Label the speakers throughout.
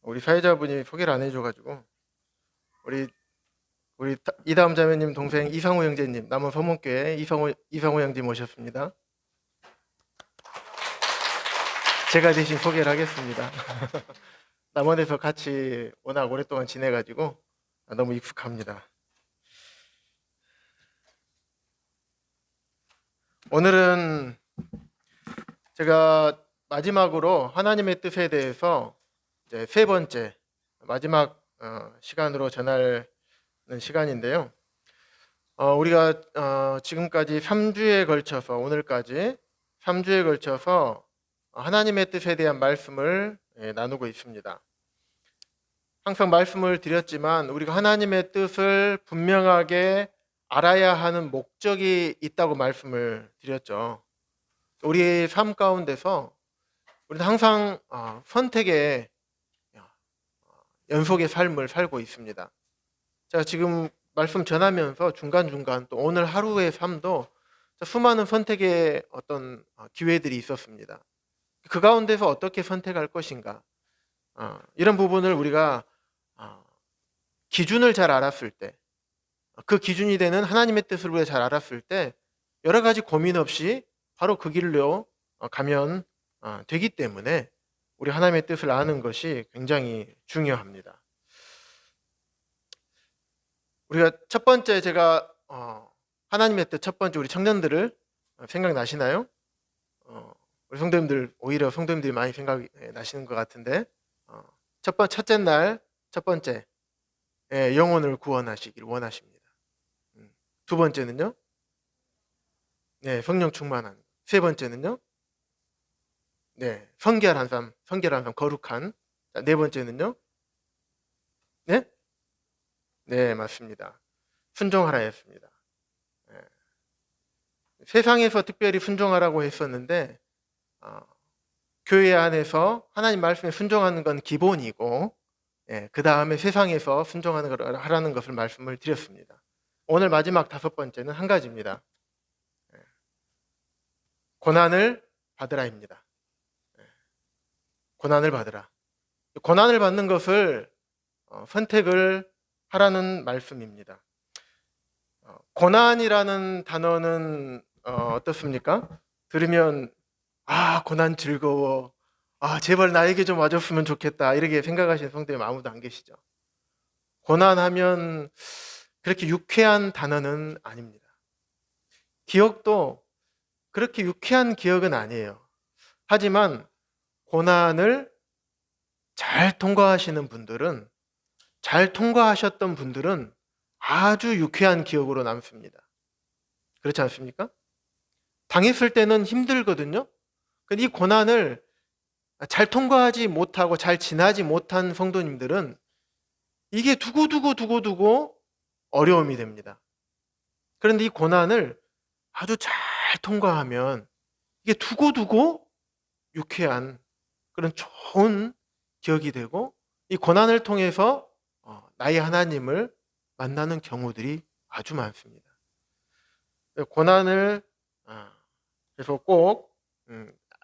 Speaker 1: 우리 사회자분이 소개를 안 해줘가지고 우리 이다음 자매님 동생 이상호 형제님, 남원 서문교회 이상호 형제 모셨습니다. 제가 대신 소개를 하겠습니다. 남원에서 같이 워낙 오랫동안 지내가지고 너무 익숙합니다. 오늘은 제가 마지막으로 하나님의 뜻에 대해서 이제 세 번째 마지막 시간으로 전할 시간인데요. 우리가 지금까지 3주에 걸쳐서 오늘까지 3주에 걸쳐서 하나님의 뜻에 대한 말씀을 나누고 있습니다. 항상 말씀을 드렸지만 우리가 하나님의 뜻을 분명하게 알아야 하는 목적이 있다고 말씀을 드렸죠. 우리의 삶 가운데서 우리는 항상 선택의 연속의 삶을 살고 있습니다. 제가 지금 말씀 전하면서 중간중간 또 오늘 하루의 삶도 수많은 선택의 어떤 기회들이 있었습니다. 그 가운데서 어떻게 선택할 것인가, 이런 부분을 우리가 기준을 잘 알았을 때, 그 기준이 되는 하나님의 뜻을 우리가 잘 알았을 때 여러 가지 고민 없이 바로 그 길로 가면 되기 때문에 우리 하나님의 뜻을 아는 것이 굉장히 중요합니다. 우리가 첫 번째 제가 하나님의 뜻 첫 번째 우리 청년들을 생각나시나요? 우리 성도님들 오히려 성도님들이 많이 생각나시는 것 같은데 첫째 날 첫 번째 영혼을 구원하시길 원하십니다. 두 번째는요? 네, 성령 충만한. 세 번째는요? 네, 성결한 삶 거룩한. 네 번째는요? 네? 네, 맞습니다. 순종하라 했습니다. 네. 세상에서 특별히 순종하라고 했었는데 교회 안에서 하나님 말씀에 순종하는 건 기본이고 그 다음에 세상에서 순종하는 걸 하라는 것을 말씀을 드렸습니다. 오늘 마지막 다섯 번째는 한 가지입니다. 고난을 받으라입니다. 고난을 받으라. 고난을 받는 것을 선택을 하라는 말씀입니다. 고난이라는 단어는 어떻습니까? 들으면 고난 즐거워, 제발 나에게 좀 와줬으면 좋겠다, 이렇게 생각하시는 성도님 아무도 안 계시죠? 고난하면 그렇게 유쾌한 단어는 아닙니다. 기억도 그렇게 유쾌한 기억은 아니에요. 하지만 고난을 잘 통과하시는 분들은, 잘 통과하셨던 분들은 아주 유쾌한 기억으로 남습니다. 그렇지 않습니까? 당했을 때는 힘들거든요. 근데 이 고난을 잘 통과하지 못하고 잘 지나지 못한 성도님들은 이게 두고두고 어려움이 됩니다. 그런데 이 고난을 아주 잘 통과하면 이게 두고두고 유쾌한 그런 좋은 기억이 되고 이 고난을 통해서 나의 하나님을 만나는 경우들이 아주 많습니다. 고난을 그래서 꼭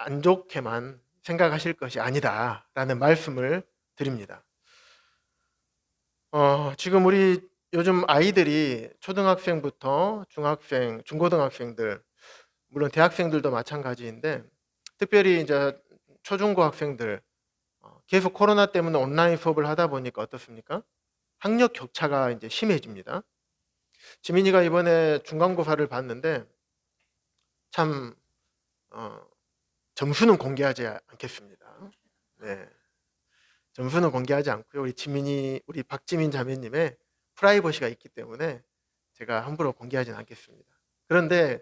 Speaker 1: 안 좋게만 생각하실 것이 아니다라는 말씀을 드립니다. 지금 우리 요즘 아이들이 초등학생부터 중학생, 중고등학생들, 물론 대학생들도 마찬가지인데 특별히 이제 초중고 학생들 계속 코로나 때문에 온라인 수업을 하다 보니까 어떻습니까? 학력 격차가 이제 심해집니다. 지민이가 이번에 중간고사를 봤는데 참 점수는 공개하지 않겠습니다. 네, 점수는 공개하지 않고요. 우리 박지민 자매님의 프라이버시가 있기 때문에 제가 함부로 공개하지는 않겠습니다. 그런데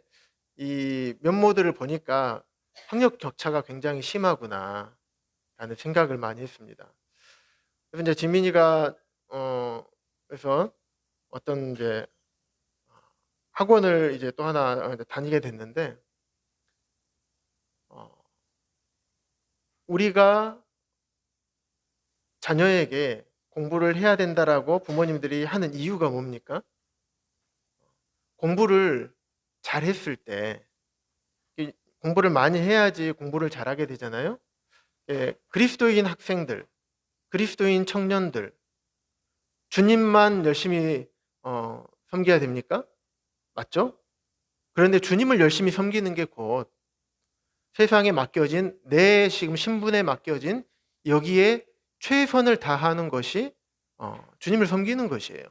Speaker 1: 이 면모들을 보니까 학력 격차가 굉장히 심하구나 라는 생각을 많이 했습니다. 그래서 이제 지민이가 그래서 어떤 이제 학원을 이제 또 하나 다니게 됐는데 우리가 자녀에게 공부를 해야 된다라고 부모님들이 하는 이유가 뭡니까? 공부를 잘했을 때 공부를 많이 해야지 공부를 잘하게 되잖아요. 그리스도인 학생들, 그리스도인 청년들, 주님만 열심히 섬겨야 됩니까? 맞죠? 그런데 주님을 열심히 섬기는 게 곧 세상에 맡겨진, 내 지금 신분에 맡겨진 여기에 최선을 다하는 것이 주님을 섬기는 것이에요.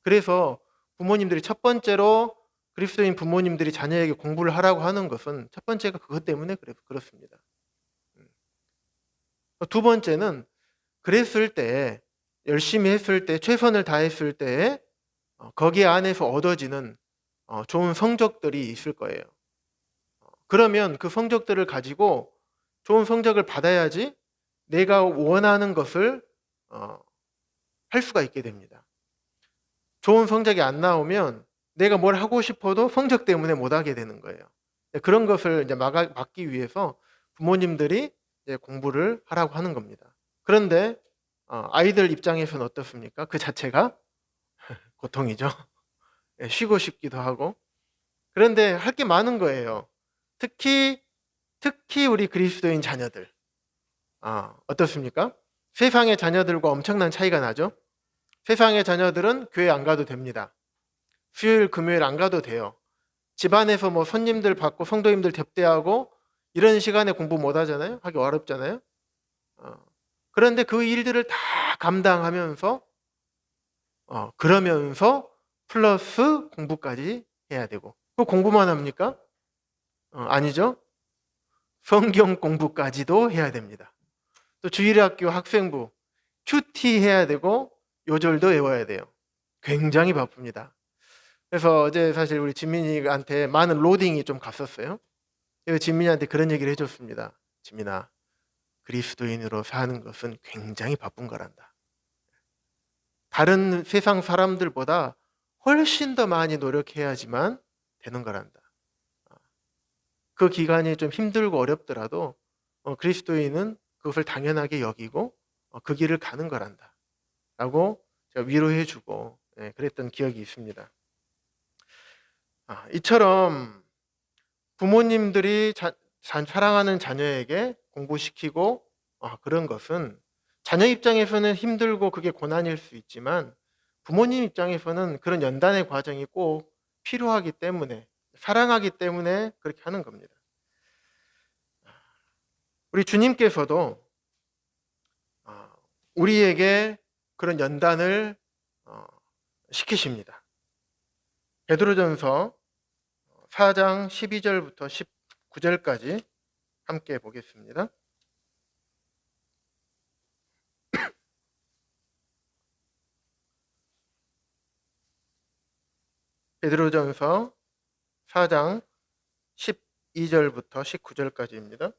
Speaker 1: 그래서 부모님들이 첫 번째로, 그리스도인 부모님들이 자녀에게 공부를 하라고 하는 것은 첫 번째가 그것 때문에 그렇습니다. 두 번째는 그랬을 때, 열심히 했을 때, 최선을 다했을 때 거기 안에서 얻어지는 좋은 성적들이 있을 거예요. 그러면 그 성적들을 가지고 좋은 성적을 받아야지 내가 원하는 것을 할 수가 있게 됩니다. 좋은 성적이 안 나오면 내가 뭘 하고 싶어도 성적 때문에 못 하게 되는 거예요. 그런 것을 이제 막기 위해서 부모님들이 이제 공부를 하라고 하는 겁니다. 그런데 아이들 입장에서는 어떻습니까? 그 자체가 고통이죠. 쉬고 싶기도 하고. 그런데 할 게 많은 거예요. 특히 우리 그리스도인 자녀들. 어떻습니까? 세상의 자녀들과 엄청난 차이가 나죠? 세상의 자녀들은 교회 안 가도 됩니다. 수요일, 금요일 안 가도 돼요. 집안에서 뭐 손님들 받고 성도님들 접대하고 이런 시간에 공부 못 하잖아요? 하기 어렵잖아요? 그런데 그 일들을 다 감당하면서 그러면서 플러스 공부까지 해야 되고. 그 공부만 합니까? 아니죠. 성경 공부까지도 해야 됩니다. 또 주일학교 학생부 큐티 해야 되고 요절도 외워야 돼요. 굉장히 바쁩니다. 그래서 어제 사실 우리 진민이한테 많은 로딩이 좀 갔었어요. 그래서 진민이한테 그런 얘기를 해줬습니다. 진민아, 그리스도인으로 사는 것은 굉장히 바쁜 거란다. 다른 세상 사람들보다 훨씬 더 많이 노력해야지만 되는 거란다. 그 기간이 좀 힘들고 어렵더라도 그리스도인은 그것을 당연하게 여기고 그 길을 가는 거란다 라고 제가 위로해주고 그랬던 기억이 있습니다. 이처럼 부모님들이 사랑하는 자녀에게 공부시키고 그런 것은 자녀 입장에서는 힘들고 그게 고난일 수 있지만 부모님 입장에서는 그런 연단의 과정이 꼭 필요하기 때문에, 사랑하기 때문에 그렇게 하는 겁니다. 우리 주님께서도 우리에게 그런 연단을 시키십니다. 베드로전서 4장 12절부터 19절까지 함께 보겠습니다. 베드로전서 4장 12절부터 19절까지입니다.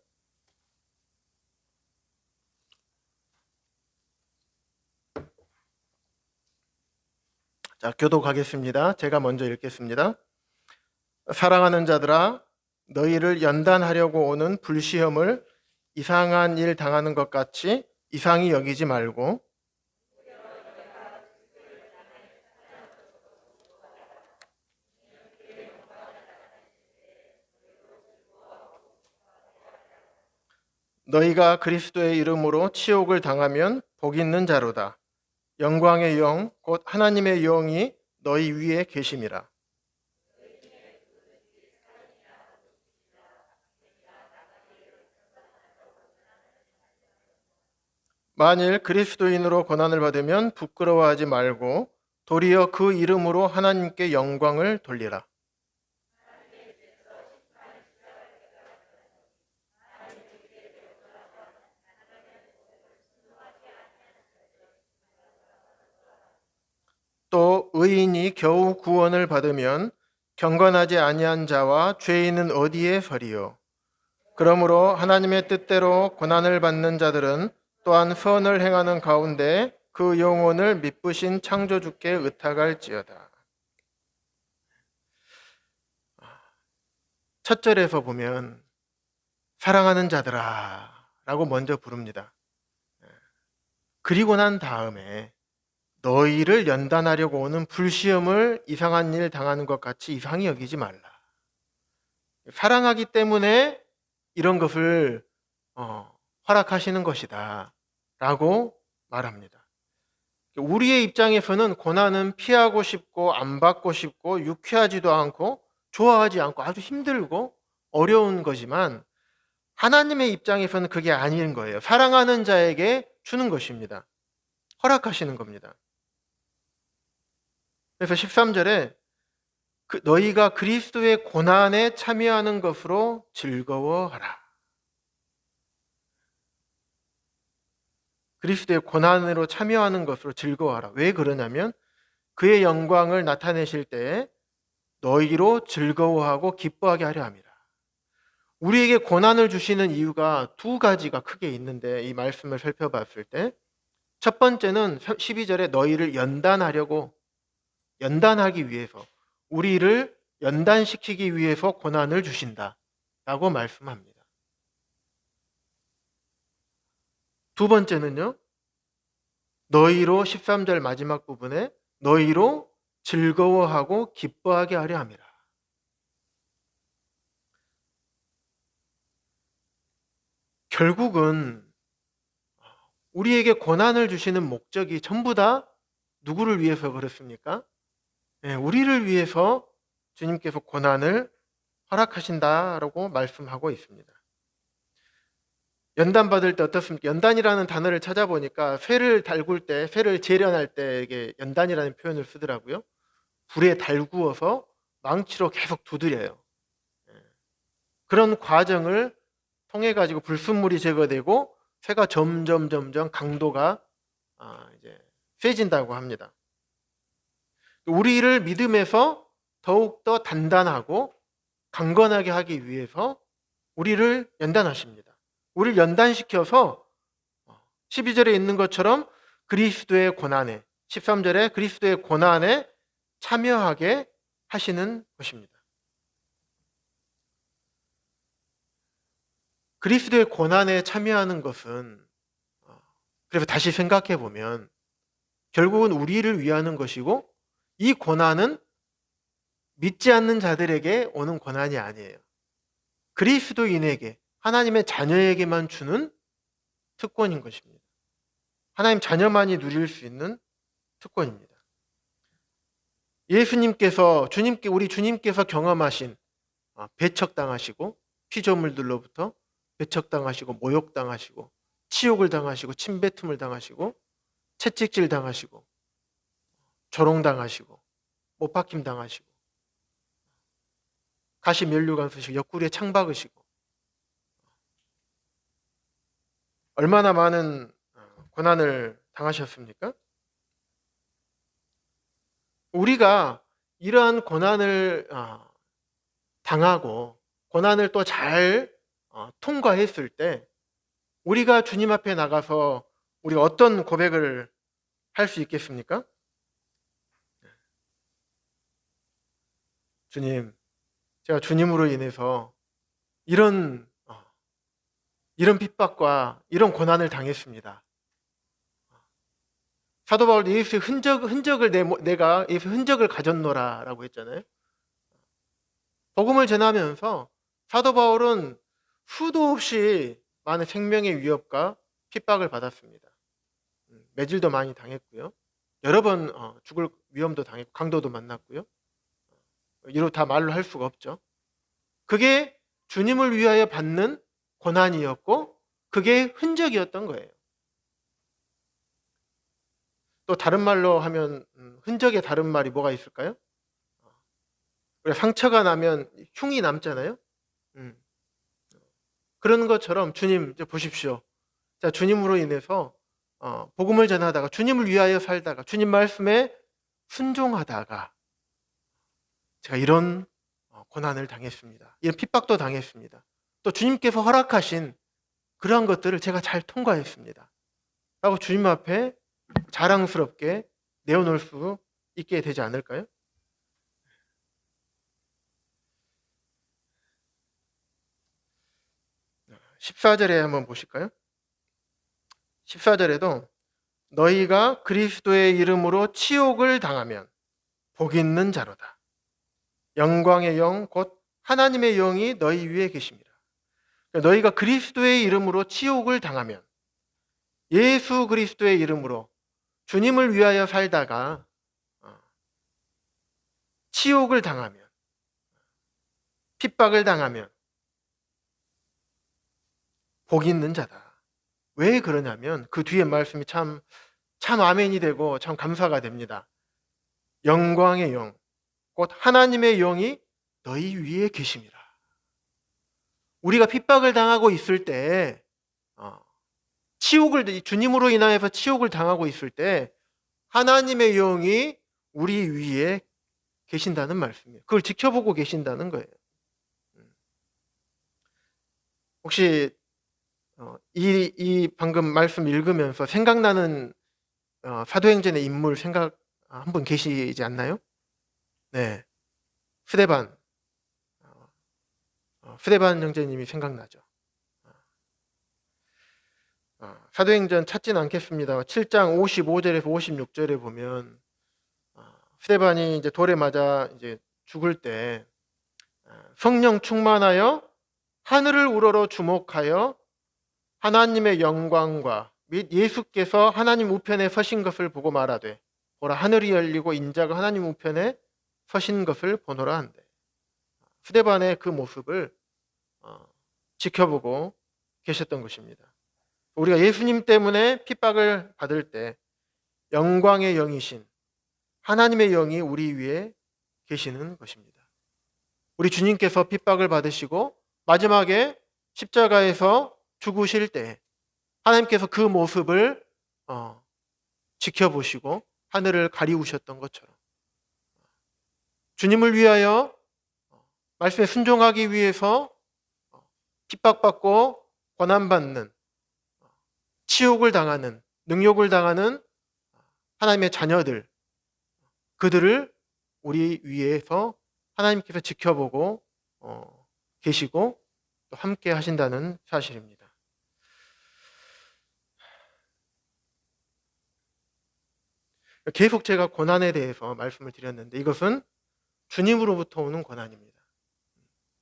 Speaker 1: 자, 교독하겠습니다. 제가 먼저 읽겠습니다. 사랑하는 자들아, 너희를 연단하려고 오는 불시험을 이상한 일 당하는 것 같이 이상히 여기지 말고 너희가 그리스도의 이름으로 치욕을 당하면 복 있는 자로다. 영광의 영, 곧 하나님의 영이 너희 위에 계심이라. 만일 그리스도인으로 고난을 받으면 부끄러워하지 말고 도리어 그 이름으로 하나님께 영광을 돌리라. 또 의인이 겨우 구원을 받으면 경건하지 아니한 자와 죄인은 어디에 서리요. 그러므로 하나님의 뜻대로 고난을 받는 자들은 또한 선을 행하는 가운데 그 영혼을 미쁘신 창조주께 의탁할지어다. 첫 절에서 보면 사랑하는 자들아 라고 먼저 부릅니다. 그리고 난 다음에 너희를 연단하려고 오는 불시험을 이상한 일 당하는 것 같이 이상히 여기지 말라. 사랑하기 때문에 이런 것을 허락하시는 것이다 라고 말합니다. 우리의 입장에서는 고난은 피하고 싶고 안 받고 싶고 유쾌하지도 않고 좋아하지 않고 아주 힘들고 어려운 거지만 하나님의 입장에서는 그게 아닌 거예요. 사랑하는 자에게 주는 것입니다. 허락하시는 겁니다. 그래서 13절에 너희가 그리스도의 고난에 참여하는 것으로 즐거워하라. 그리스도의 고난으로 참여하는 것으로 즐거워하라. 왜 그러냐면 그의 영광을 나타내실 때에 너희로 즐거워하고 기뻐하게 하려 함이라. 우리에게 고난을 주시는 이유가 두 가지가 크게 있는데 이 말씀을 살펴봤을 때 첫 번째는 12절에 너희를 연단하기 위해서 우리를 연단시키기 위해서 고난을 주신다 라고 말씀합니다. 두 번째는요, 너희로 13절 마지막 부분에 너희로 즐거워하고 기뻐하게 하려 함이라. 결국은 우리에게 고난을 주시는 목적이 전부 다 누구를 위해서 그렇습니까? 네, 우리를 위해서 주님께서 고난을 허락하신다라고 말씀하고 있습니다. 연단 받을 때 어떻습니까? 연단이라는 단어를 찾아보니까 쇠를 달굴 때, 쇠를 재련할 때 이게 연단이라는 표현을 쓰더라고요. 불에 달구어서 망치로 계속 두드려요. 그런 과정을 통해 가지고 불순물이 제거되고 쇠가 점점 강도가 이제 세진다고 합니다. 우리를 믿음에서 더욱더 단단하고 강건하게 하기 위해서 우리를 연단하십니다. 우리를 연단시켜서 12절에 있는 것처럼 그리스도의 고난에 13절에 그리스도의 고난에 참여하게 하시는 것입니다. 그리스도의 고난에 참여하는 것은 그래서 다시 생각해 보면 결국은 우리를 위하는 것이고 이 고난은 믿지 않는 자들에게 오는 고난이 아니에요. 그리스도인에게 하나님의 자녀에게만 주는 특권인 것입니다. 하나님 자녀만이 누릴 수 있는 특권입니다. 우리 주님께서 경험하신 배척당하시고 피조물들로부터 배척당하시고 모욕당하시고 치욕을 당하시고 침뱉음을 당하시고 채찍질 당하시고 조롱당하시고 못박힘 당하시고 가시 면류관 쓰시고 옆구리에 창 박으시고 얼마나 많은 고난을 당하셨습니까? 우리가 이러한 고난을 당하고 고난을 또 잘 통과했을 때 우리가 주님 앞에 나가서 우리가 어떤 고백을 할 수 있겠습니까? 주님, 제가 주님으로 인해서 이런 핍박과 이런 고난을 당했습니다. 사도 바울도 예수의 흔적을 내가 예수의 흔적을 가졌노라라고 했잖아요. 복음을 전하면서 사도 바울은 수도 없이 많은 생명의 위협과 핍박을 받았습니다. 매질도 많이 당했고요. 여러 번 죽을 위험도 당했고 강도도 만났고요. 이로 다 말로 할 수가 없죠. 그게 주님을 위하여 받는 고난이었고 그게 흔적이었던 거예요. 또 다른 말로 하면 흔적의 다른 말이 뭐가 있을까요? 우리가 상처가 나면 흉이 남잖아요. 그런 것처럼 주님 이제 보십시오. 자, 주님으로 인해서 복음을 전하다가 주님을 위하여 살다가 주님 말씀에 순종하다가 제가 이런 고난을 당했습니다. 이런 핍박도 당했습니다. 또 주님께서 허락하신 그러한 것들을 제가 잘 통과했습니다. 라고 주님 앞에 자랑스럽게 내어놓을 수 있게 되지 않을까요? 네. 14절에 한번 보실까요? 14절에도 너희가 그리스도의 이름으로 치욕을 당하면 복 있는 자로다. 영광의 영 곧 하나님의 영이 너희 위에 계십니다. 너희가 그리스도의 이름으로 치욕을 당하면 예수 그리스도의 이름으로 주님을 위하여 살다가 치욕을 당하면, 핍박을 당하면 복이 있는 자다. 왜 그러냐면 그 뒤에 말씀이 참 아멘이 되고 참 감사가 됩니다. 영광의 영, 곧 하나님의 영이 너희 위에 계심이라. 우리가 핍박을 당하고 있을 때, 주님으로 인하여서 치욕을 당하고 있을 때 하나님의 영이 우리 위에 계신다는 말씀이에요. 그걸 지켜보고 계신다는 거예요. 혹시 이 방금 말씀 읽으면서 생각나는 사도행전의 인물 생각 한 분 계시지 않나요? 네, 스데반 형제님이 생각나죠. 사도행전 찾지는 않겠습니다. 7장 55절에서 56절에 보면 스데반이 이제 돌에 맞아 이제 죽을 때 성령 충만하여 하늘을 우러러 주목하여 하나님의 영광과 및 예수께서 하나님 우편에 서신 것을 보고 말하되 보라 하늘이 열리고 인자가 하나님 우편에 서신 것을 보노라 한대. 스데반의 그 모습을 지켜보고 계셨던 것입니다. 우리가 예수님 때문에 핍박을 받을 때 영광의 영이신 하나님의 영이 우리 위에 계시는 것입니다. 우리 주님께서 핍박을 받으시고 마지막에 십자가에서 죽으실 때 하나님께서 그 모습을 지켜보시고 하늘을 가리우셨던 것처럼 주님을 위하여 말씀에 순종하기 위해서 핍박받고 고난받는, 치욕을 당하는, 능욕을 당하는 하나님의 자녀들, 그들을 우리 위에서 하나님께서 지켜보고 계시고 또 함께 하신다는 사실입니다. 계속 제가 고난에 대해서 말씀을 드렸는데 이것은 주님으로부터 오는 고난입니다.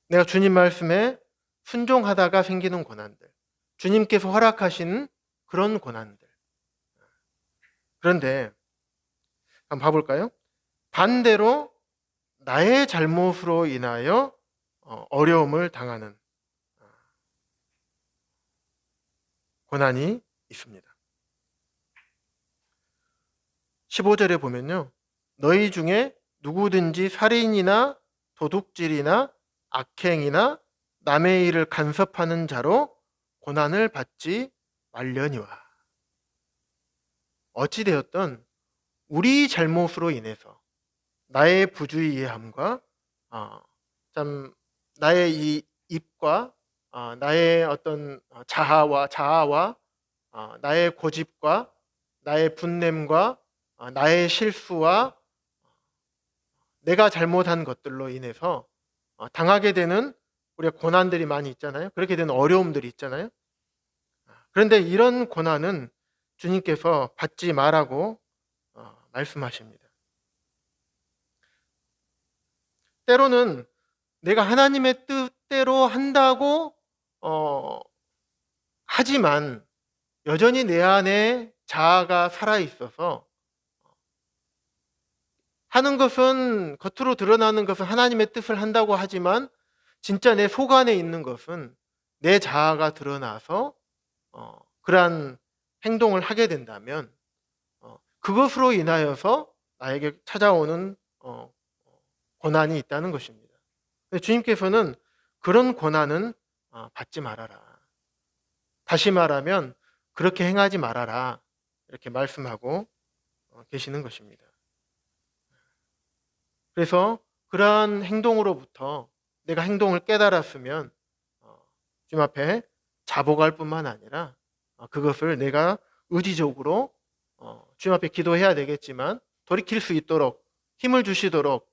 Speaker 1: 내가 주님 말씀에 순종하다가 생기는 고난들, 주님께서 허락하신 그런 고난들. 그런데 한번 봐볼까요? 반대로 나의 잘못으로 인하여 어려움을 당하는 고난이 있습니다. 15절에 보면요. 너희 중에 누구든지 살인이나 도둑질이나 악행이나 남의 일을 간섭하는 자로 고난을 받지 말려니와. 어찌되었든 우리 잘못으로 인해서 나의 부주의함과 참 나의 이 입과 나의 어떤 자아와 나의 고집과 나의 분냄과 나의 실수와 내가 잘못한 것들로 인해서 당하게 되는 우리가 고난들이 많이 있잖아요. 그렇게 되는 어려움들이 있잖아요. 그런데 이런 고난은 주님께서 받지 말라고 말씀하십니다. 때로는 내가 하나님의 뜻대로 한다고 하지만 여전히 내 안에 자아가 살아있어서 하는 것은 겉으로 드러나는 것은 하나님의 뜻을 한다고 하지만 진짜 내 속 안에 있는 것은 내 자아가 드러나서 그러한 행동을 하게 된다면 그것으로 인하여서 나에게 찾아오는 고난이 있다는 것입니다. 주님께서는 그런 고난은 받지 말아라. 다시 말하면 그렇게 행하지 말아라. 이렇게 말씀하고 계시는 것입니다. 그래서 그러한 행동으로부터 내가 행동을 깨달았으면 주님 앞에 자복할 뿐만 아니라 그것을 내가 의지적으로 주님 앞에 기도해야 되겠지만 돌이킬 수 있도록 힘을 주시도록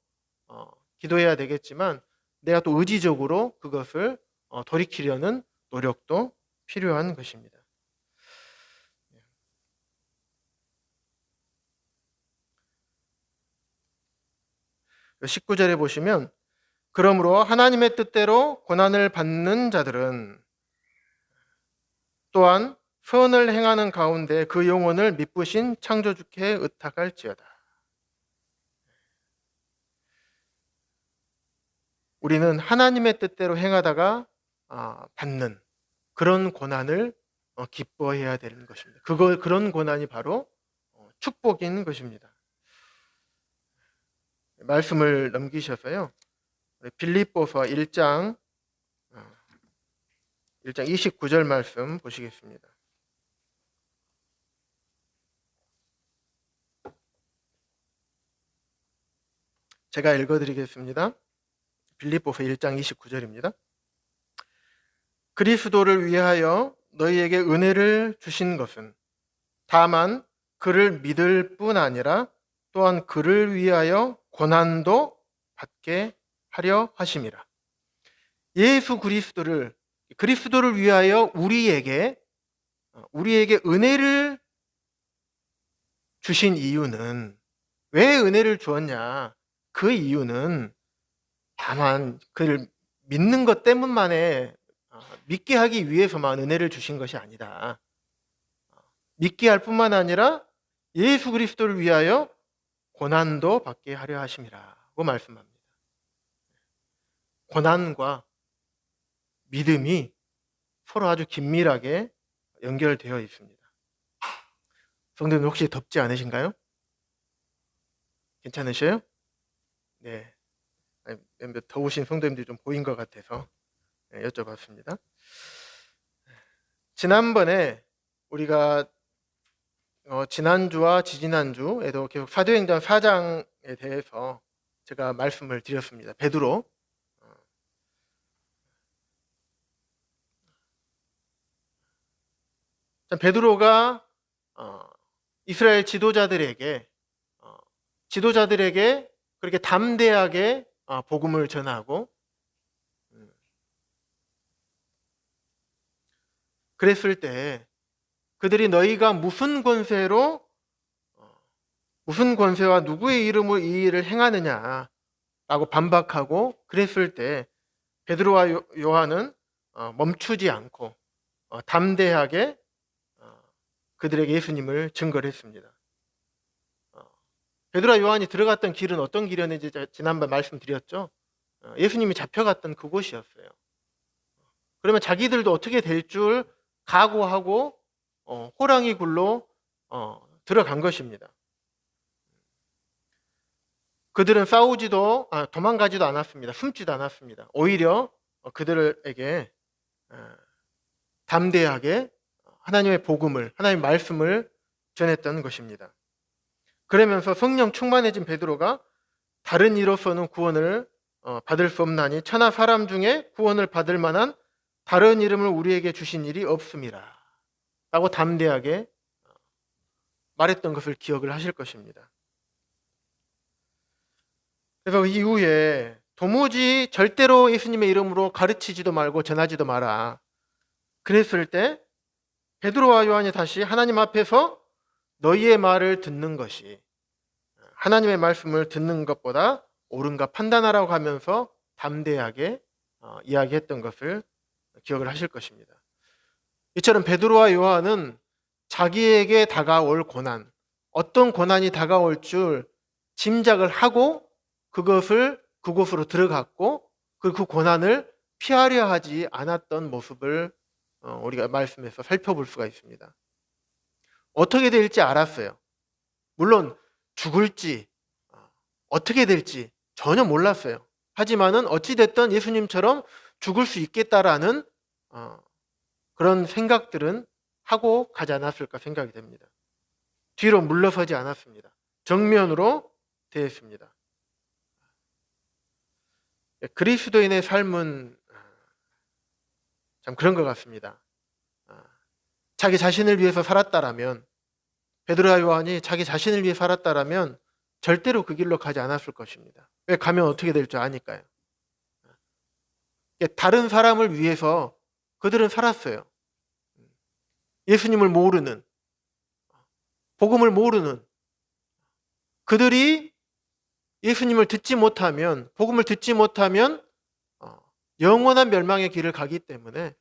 Speaker 1: 기도해야 되겠지만 내가 또 의지적으로 그것을 돌이키려는 노력도 필요한 것입니다. 19절에 보시면 그러므로 하나님의 뜻대로 고난을 받는 자들은 또한 선을 행하는 가운데 그 영혼을 미쁘신 창조주께 의탁할지어다. 우리는 하나님의 뜻대로 행하다가 받는 그런 고난을 기뻐해야 되는 것입니다. 그런 고난이 바로 축복인 것입니다. 말씀을 넘기셔서요. 빌립보서 1장 29절 말씀 보시겠습니다. 제가 읽어드리겠습니다. 빌립보서 1장 29절입니다. 그리스도를 위하여 너희에게 은혜를 주신 것은 다만 그를 믿을 뿐 아니라 또한 그를 위하여 고난도 받게 하려 하심이라. 예수 그리스도를 위하여 우리에게 은혜를 주신 이유는, 왜 은혜를 주었냐? 그 이유는 다만 그를 믿는 것 때문만에, 믿게 하기 위해서만 은혜를 주신 것이 아니다. 믿게 할 뿐만 아니라 예수 그리스도를 위하여 고난도 받게 하려 하심이라고 말씀합니다. 고난과 믿음이 서로 아주 긴밀하게 연결되어 있습니다. 성도님 혹시 덥지 않으신가요? 괜찮으셔요? 네. 몇몇 더우신 성도님들이 좀 보인 것 같아서 여쭤봤습니다. 지난번에 우리가 지난주와 지지난주에도 계속 사도행전 4장에 대해서 제가 말씀을 드렸습니다. 베드로, 베드로가 이스라엘 지도자들에게 그렇게 담대하게 복음을 전하고, 그랬을 때 그들이 너희가 무슨 권세와 누구의 이름으로 이 일을 행하느냐라고 반박하고, 그랬을 때 베드로와 요한은 멈추지 않고 담대하게 그들에게 예수님을 증거를 했습니다. 베드로와 요한이 들어갔던 길은 어떤 길이었는지 지난번 말씀드렸죠. 예수님이 잡혀갔던 그곳이었어요. 그러면 자기들도 어떻게 될 줄 각오하고 호랑이 굴로 들어간 것입니다. 그들은 도망가지도 않았습니다. 숨지도 않았습니다. 오히려 그들에게 담대하게 하나님의 복음을, 하나님의 말씀을 전했던 것입니다. 그러면서 성령 충만해진 베드로가 다른 이로서는 구원을 받을 수 없나니 천하 사람 중에 구원을 받을 만한 다른 이름을 우리에게 주신 일이 없음이라 라고 담대하게 말했던 것을 기억을 하실 것입니다. 그래서 이후에 도무지 절대로 예수님의 이름으로 가르치지도 말고 전하지도 마라. 그랬을 때 베드로와 요한이 다시 하나님 앞에서 너희의 말을 듣는 것이 하나님의 말씀을 듣는 것보다 옳은가 판단하라고 하면서 담대하게 이야기했던 것을 기억을 하실 것입니다. 이처럼 베드로와 요한은 자기에게 다가올 고난, 어떤 고난이 다가올 줄 짐작을 하고 그곳으로 들어갔고, 그 고난을 피하려 하지 않았던 모습을 우리가 말씀에서 살펴볼 수가 있습니다. 어떻게 될지 알았어요. 물론 죽을지 어떻게 될지 전혀 몰랐어요. 하지만은 어찌됐든 예수님처럼 죽을 수 있겠다라는 그런 생각들은 하고 가지 않았을까 생각이 됩니다. 뒤로 물러서지 않았습니다. 정면으로 대했습니다. 그리스도인의 삶은 참 그런 것 같습니다. 자기 자신을 위해서 살았다라면, 베드로와 요한이 자기 자신을 위해 살았다라면 절대로 그 길로 가지 않았을 것입니다. 왜? 가면 어떻게 될 줄 아니까요. 다른 사람을 위해서 그들은 살았어요. 예수님을 모르는, 복음을 모르는 그들이 예수님을 듣지 못하면, 복음을 듣지 못하면 영원한 멸망의 길을 가기 때문에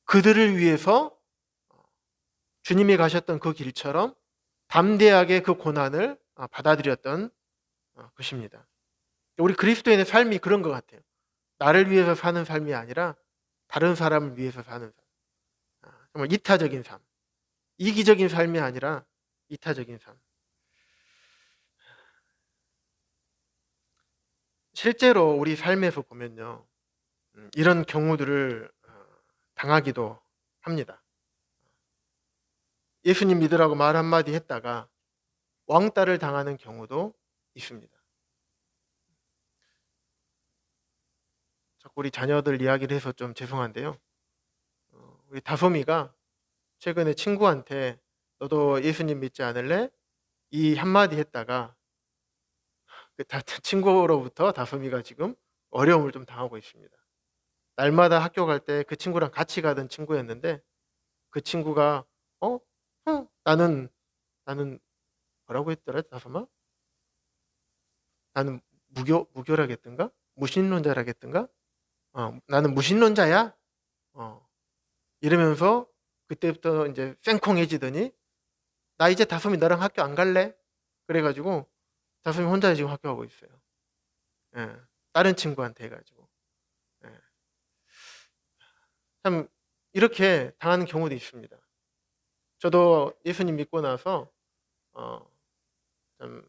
Speaker 1: 그들을 위해서 주님이 가셨던 그 길처럼 담대하게 그 고난을 받아들였던 것입니다. 우리 그리스도인의 삶이 그런 것 같아요. 나를 위해서 사는 삶이 아니라 다른 사람을 위해서 사는 삶. 정말 이타적인 삶. 이기적인 삶이 아니라 이타적인 삶. 실제로 우리 삶에서 보면요. 이런 경우들을 당하기도 합니다. 예수님 믿으라고 말 한마디 했다가 왕따를 당하는 경우도 있습니다. 자꾸 우리 자녀들 이야기를 해서 좀 죄송한데요. 우리 다솜이가 최근에 친구한테 너도 예수님 믿지 않을래? 이 한마디 했다가 친구로부터 다솜이가 지금 어려움을 좀 당하고 있습니다. 날마다 학교 갈 때 그 친구랑 같이 가던 친구였는데 그 친구가 나는 뭐라고 했더라 다솜아? 나는 무교라겠던가? 무신론자라겠던가? 나는 무신론자야? 이러면서 그때부터 이제 쌩콩해지더니 나 이제 다솜이 너랑 학교 안 갈래? 그래가지고 다솜이 혼자 지금 학교 가고 있어요. 예, 다른 친구한테 해가지고. 예. 참 이렇게 당하는 경우도 있습니다. 저도 예수님 믿고 나서 참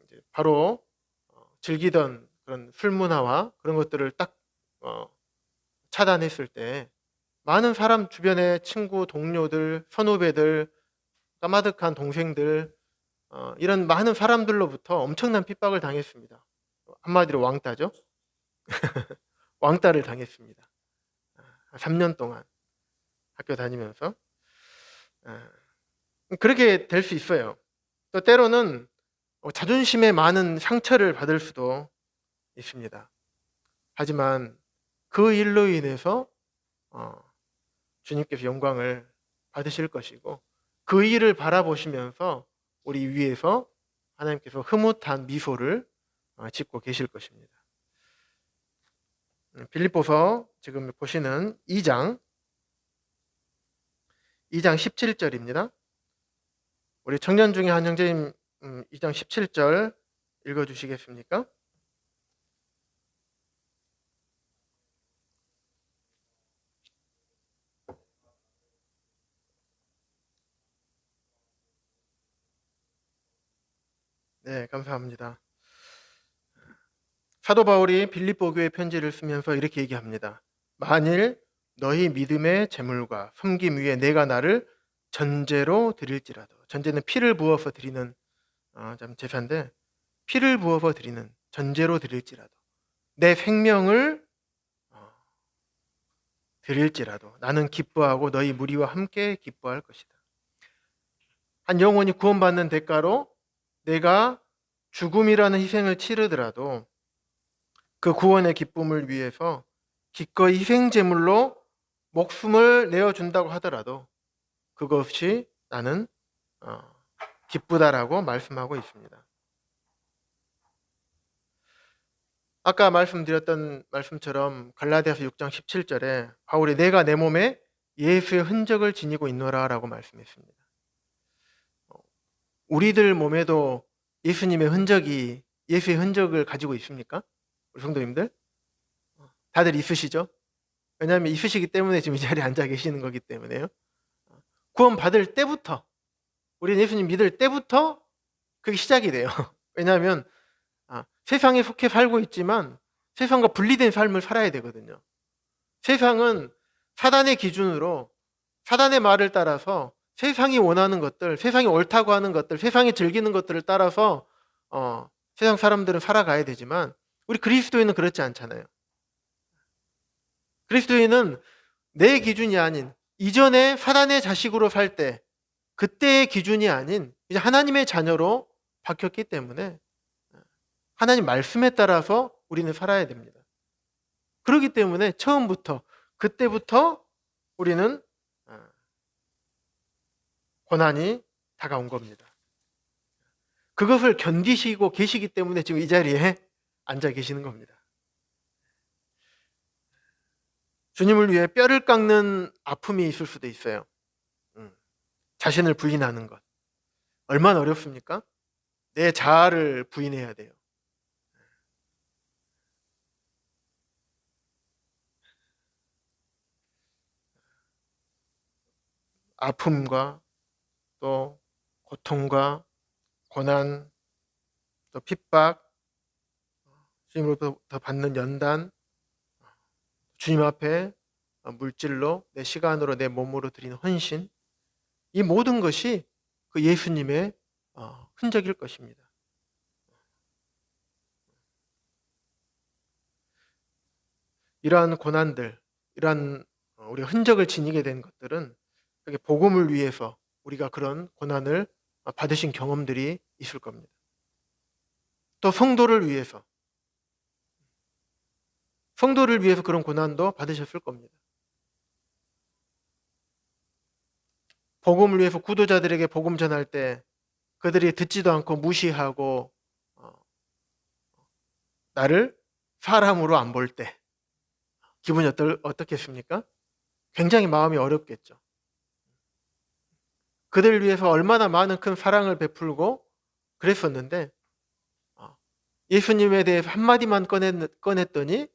Speaker 1: 이제 바로 즐기던 그런 술 문화와 그런 것들을 딱 차단했을 때 많은 사람 주변의 친구, 동료들, 선후배들, 까마득한 동생들 이런 많은 사람들로부터 엄청난 핍박을 당했습니다. 한마디로 왕따죠. 왕따를 당했습니다. 3년 동안 학교 다니면서 그렇게 될 수 있어요. 또 때로는 자존심에 많은 상처를 받을 수도 있습니다. 하지만 그 일로 인해서 주님께서 영광을 받으실 것이고 그 일을 바라보시면서 우리 위에서 하나님께서 흐뭇한 미소를 짓고 계실 것입니다. 빌립보서 지금 보시는 2장 17절입니다. 우리 청년 중에 한 형제님 2장 17절 읽어주시겠습니까? 네, 감사합니다. 사도 바울이 빌립보 교회 편지를 쓰면서 이렇게 얘기합니다. 만일 너희 믿음의 제물과 섬김 위에 내가 나를 전제로 드릴지라도, 전제는 피를 부어서 드리는 제사인데 피를 부어서 드리는 전제로 드릴지라도 내 생명을 드릴지라도 나는 기뻐하고 너희 무리와 함께 기뻐할 것이다. 한 영혼이 구원받는 대가로 내가 죽음이라는 희생을 치르더라도 그 구원의 기쁨을 위해서 기꺼이 희생제물로 목숨을 내어준다고 하더라도 그것이 나는 기쁘다라고 말씀하고 있습니다. 아까 말씀드렸던 말씀처럼 갈라디아서 6장 17절에 바울이 내가 내 몸에 예수의 흔적을 지니고 있노라 라고 말씀했습니다. 우리들 몸에도 예수님의 흔적이 예수의 흔적을 가지고 있습니까? 우리 성도님들? 다들 있으시죠? 왜냐하면 있으시기 때문에 지금 이 자리에 앉아 계시는 거기 때문에요. 구원 받을 때부터 우리 예수님 믿을 때부터 그게 시작이 돼요. 왜냐하면 세상에 속해 살고 있지만 세상과 분리된 삶을 살아야 되거든요. 세상은 사단의 기준으로 사단의 말을 따라서 세상이 원하는 것들, 세상이 옳다고 하는 것들, 세상이 즐기는 것들을 따라서 세상 사람들은 살아가야 되지만 우리 그리스도인은 그렇지 않잖아요. 그리스도인은 내 기준이 아닌 이전에 사단의 자식으로 살 때 그때의 기준이 아닌 이제 하나님의 자녀로 바뀌었기 때문에 하나님 말씀에 따라서 우리는 살아야 됩니다. 그렇기 때문에 처음부터 그때부터 우리는 고난이 다가온 겁니다. 그것을 견디시고 계시기 때문에 지금 이 자리에 앉아 계시는 겁니다. 주님을 위해 뼈를 깎는 아픔이 있을 수도 있어요. 자신을 부인하는 것. 얼마나 어렵습니까? 내 자아를 부인해야 돼요. 아픔과 또 고통과 고난, 또 핍박, 주님으로부터 받는 연단, 주님 앞에 물질로, 내 시간으로, 내 몸으로 드리는 헌신, 이 모든 것이 그 예수님의 흔적일 것입니다. 이러한 고난들, 이러한 우리가 흔적을 지니게 된 것들은 그게 복음을 위해서 우리가 그런 고난을 받으신 경험들이 있을 겁니다. 또 성도를 위해서 그런 고난도 받으셨을 겁니다. 복음을 위해서 구도자들에게 복음 전할 때 그들이 듣지도 않고 무시하고 나를 사람으로 안 볼 때 기분이 어떻겠습니까? 굉장히 마음이 어렵겠죠. 그들을 위해서 얼마나 많은 큰 사랑을 베풀고 그랬었는데 예수님에 대해서 한마디만 꺼냈더니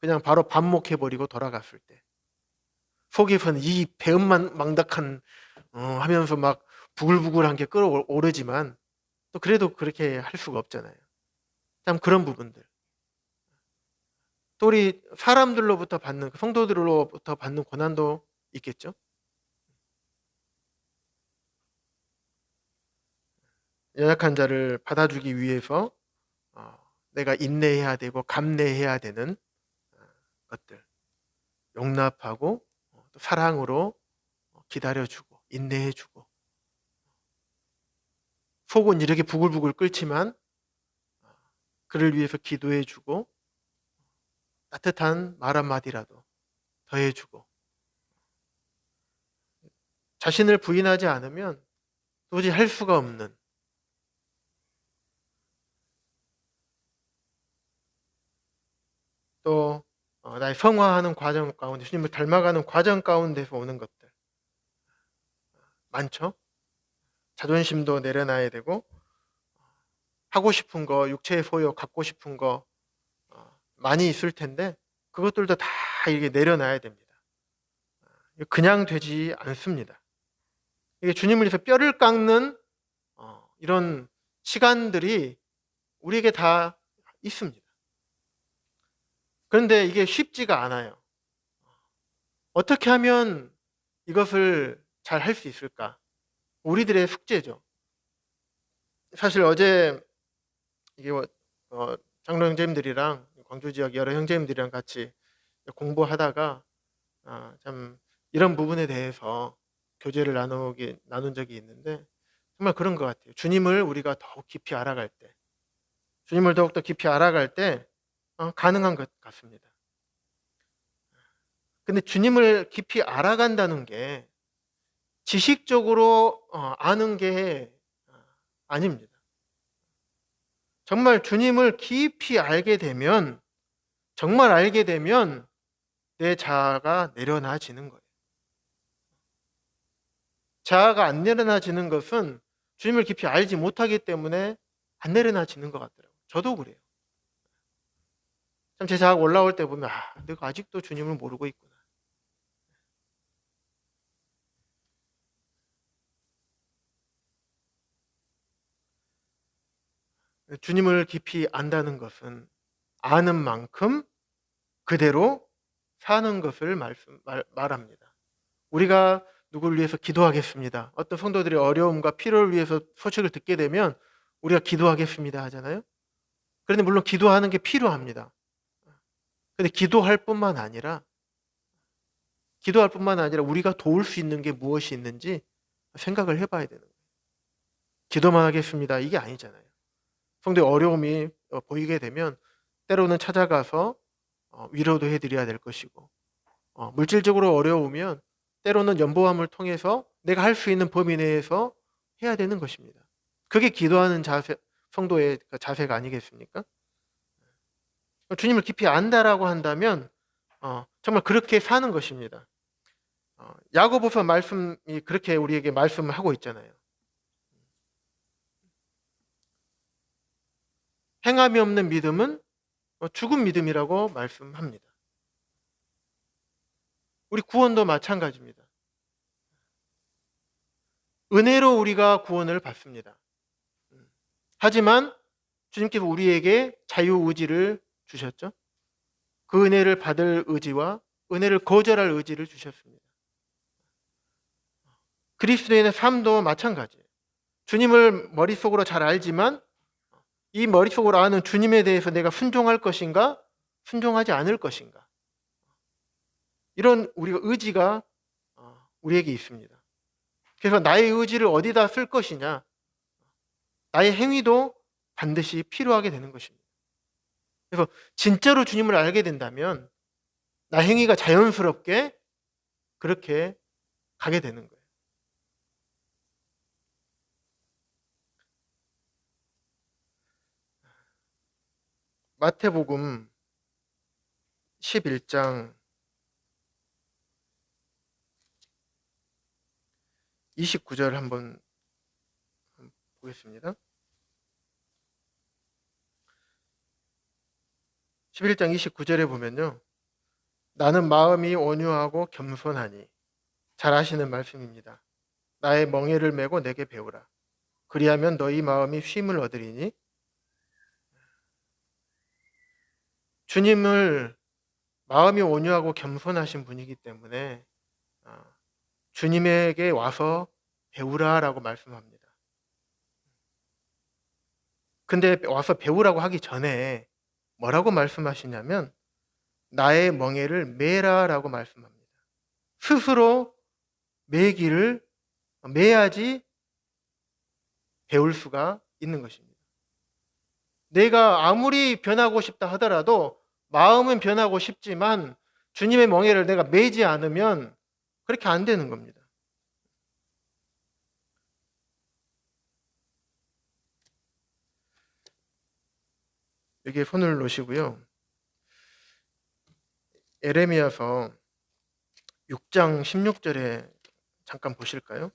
Speaker 1: 그냥 바로 반목해버리고 돌아갔을 때 속에서는 이 배은만 망덕한 하면서 막 부글부글한 게 끓어오르지만 또 그래도 그렇게 할 수가 없잖아요. 참 그런 부분들. 또 우리 사람들로부터 받는 성도들로부터 받는 고난도 있겠죠. 연약한 자를 받아주기 위해서 내가 인내해야 되고 감내해야 되는 것들, 용납하고 또 사랑으로 기다려주고 인내해주고 속은 이렇게 부글부글 끓지만 그를 위해서 기도해주고 따뜻한 말 한마디라도 더해주고 자신을 부인하지 않으면 도저히 할 수가 없는 또 나의 성화하는 과정 가운데 주님을 닮아가는 과정 가운데서 오는 것들 많죠. 자존심도 내려놔야 되고 하고 싶은 거, 육체의 소욕, 갖고 싶은 거 많이 있을 텐데 그것들도 다 이게 내려놔야 됩니다. 그냥 되지 않습니다. 이게 주님을 위해서 뼈를 깎는 이런 시간들이 우리에게 다 있습니다. 그런데 이게 쉽지가 않아요. 어떻게 하면 이것을 잘 할 수 있을까? 우리들의 숙제죠. 사실 어제 이게 장로 형제님들이랑 광주 지역 여러 형제님들이랑 같이 공부하다가 참 이런 부분에 대해서 교제를 나눈 적이 있는데 정말 그런 것 같아요. 주님을 우리가 더욱 깊이 알아갈 때, 주님을 더욱더 깊이 알아갈 때 가능한 것 같습니다. 근데 주님을 깊이 알아간다는 게 지식적으로 아는 게 아닙니다. 정말 주님을 깊이 알게 되면, 정말 알게 되면 내 자아가 내려놔지는 거예요. 자아가 안 내려놔지는 것은 주님을 깊이 알지 못하기 때문에 안 내려놔지는 것 같더라고요. 저도 그래요. 참 제 자아가 올라올 때 보면 내가 아직도 주님을 모르고 있구나. 주님을 깊이 안다는 것은 아는 만큼 그대로 사는 것을 말합니다. 우리가 누구를 위해서 기도하겠습니다. 어떤 성도들이 어려움과 필요를 위해서 소식을 듣게 되면 우리가 기도하겠습니다 하잖아요. 그런데 물론 기도하는 게 필요합니다. 근데 기도할 뿐만 아니라 우리가 도울 수 있는 게 무엇이 있는지 생각을 해봐야 되는 거예요. 기도만 하겠습니다. 이게 아니잖아요. 성도의 어려움이 보이게 되면 때로는 찾아가서 위로도 해드려야 될 것이고 물질적으로 어려우면 때로는 연보함을 통해서 내가 할 수 있는 범위 내에서 해야 되는 것입니다. 그게 기도하는 자세, 성도의 자세가 아니겠습니까? 주님을 깊이 안다라고 한다면 정말 그렇게 사는 것입니다. 야고보서 말씀이 그렇게 우리에게 말씀을 하고 있잖아요. 행함이 없는 믿음은 죽은 믿음이라고 말씀합니다. 우리 구원도 마찬가지입니다. 은혜로 우리가 구원을 받습니다. 하지만 주님께서 우리에게 자유의지를 주셨죠. 그 은혜를 받을 의지와 은혜를 거절할 의지를 주셨습니다. 그리스도인의 삶도 마찬가지예요. 주님을 머릿속으로 잘 알지만 이 머릿속으로 아는 주님에 대해서 내가 순종할 것인가 순종하지 않을 것인가, 이런 우리가 의지가 우리에게 있습니다. 그래서 나의 의지를 어디다 쓸 것이냐, 나의 행위도 반드시 필요하게 되는 것입니다. 그래서 진짜로 주님을 알게 된다면 나 행위가 자연스럽게 그렇게 가게 되는 거예요. 마태복음 11장 29절 한번 보겠습니다. 11장 29절에 보면요, 나는 마음이 온유하고 겸손하니, 잘 아시는 말씀입니다. 나의 멍에를 메고 내게 배우라. 그리하면 너희 마음이 쉼을 얻으리니. 주님을 마음이 온유하고 겸손하신 분이기 때문에 주님에게 와서 배우라라고 말씀합니다. 근데 와서 배우라고 하기 전에 뭐라고 말씀하시냐면 나의 멍에를 메라라고 말씀합니다. 스스로 매기를 매야지 배울 수가 있는 것입니다. 내가 아무리 변하고 싶다 하더라도 마음은 변하고 싶지만 주님의 멍에를 내가 매지 않으면 그렇게 안 되는 겁니다. 여기에 손을 놓으시고요. 에레미야서 6장 16절에 잠깐 보실까요?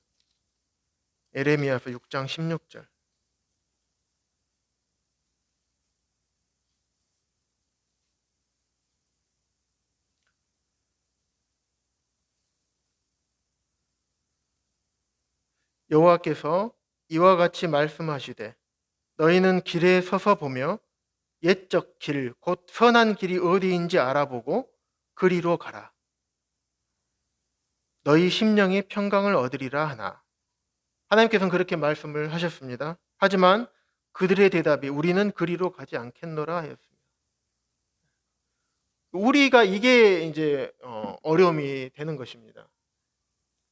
Speaker 1: 에레미야서 6장 16절. 여호와께서 이와 같이 말씀하시되 너희는 길에 서서 보며 옛적 길, 곧 선한 길이 어디인지 알아보고 그리로 가라. 너희 심령이 평강을 얻으리라 하나. 하나님께서는 그렇게 말씀을 하셨습니다. 하지만 그들의 대답이 우리는 그리로 가지 않겠노라 하였습니다. 우리가 이게 이제 어려움이 되는 것입니다.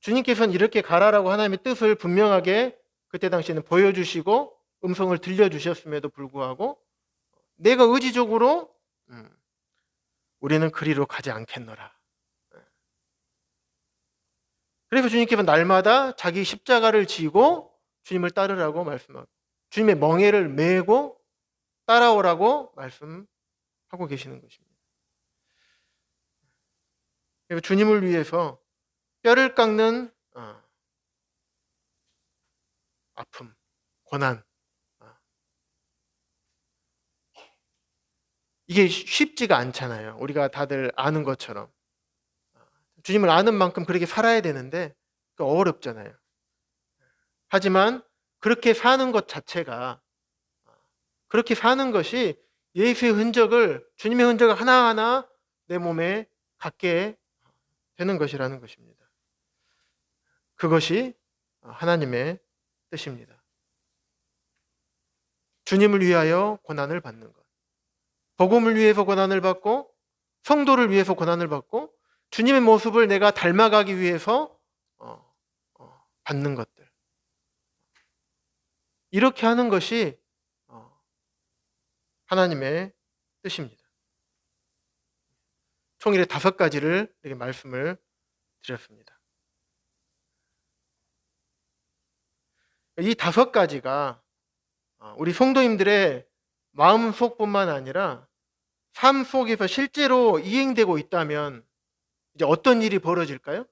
Speaker 1: 주님께서는 이렇게 가라라고 하나님의 뜻을 분명하게 그때 당시에는 보여주시고 음성을 들려주셨음에도 불구하고 내가 의지적으로 우리는 그리로 가지 않겠노라. 그래서 주님께서 날마다 자기 십자가를 지고 주님을 따르라고 말씀하고 주님의 멍에를 메고 따라오라고 말씀하고 계시는 것입니다. 그리고 주님을 위해서 뼈를 깎는 아픔, 고난, 이게 쉽지가 않잖아요. 우리가 다들 아는 것처럼 주님을 아는 만큼 그렇게 살아야 되는데 어렵잖아요. 하지만 그렇게 사는 것 자체가, 그렇게 사는 것이 예수의 흔적을, 주님의 흔적을 하나하나 내 몸에 갖게 되는 것이라는 것입니다. 그것이 하나님의 뜻입니다. 주님을 위하여 고난을 받는 것, 복음을 위해서 고난을 받고 성도를 위해서 고난을 받고 주님의 모습을 내가 닮아가기 위해서 받는 것들, 이렇게 하는 것이 하나님의 뜻입니다. 총 이렇게 5가지를 이렇게 말씀을 드렸습니다. 이 5가지가 우리 성도님들의 마음속뿐만 아니라 삶 속에서 실제로 이행되고 있다면 이제 어떤 일이 벌어질까요?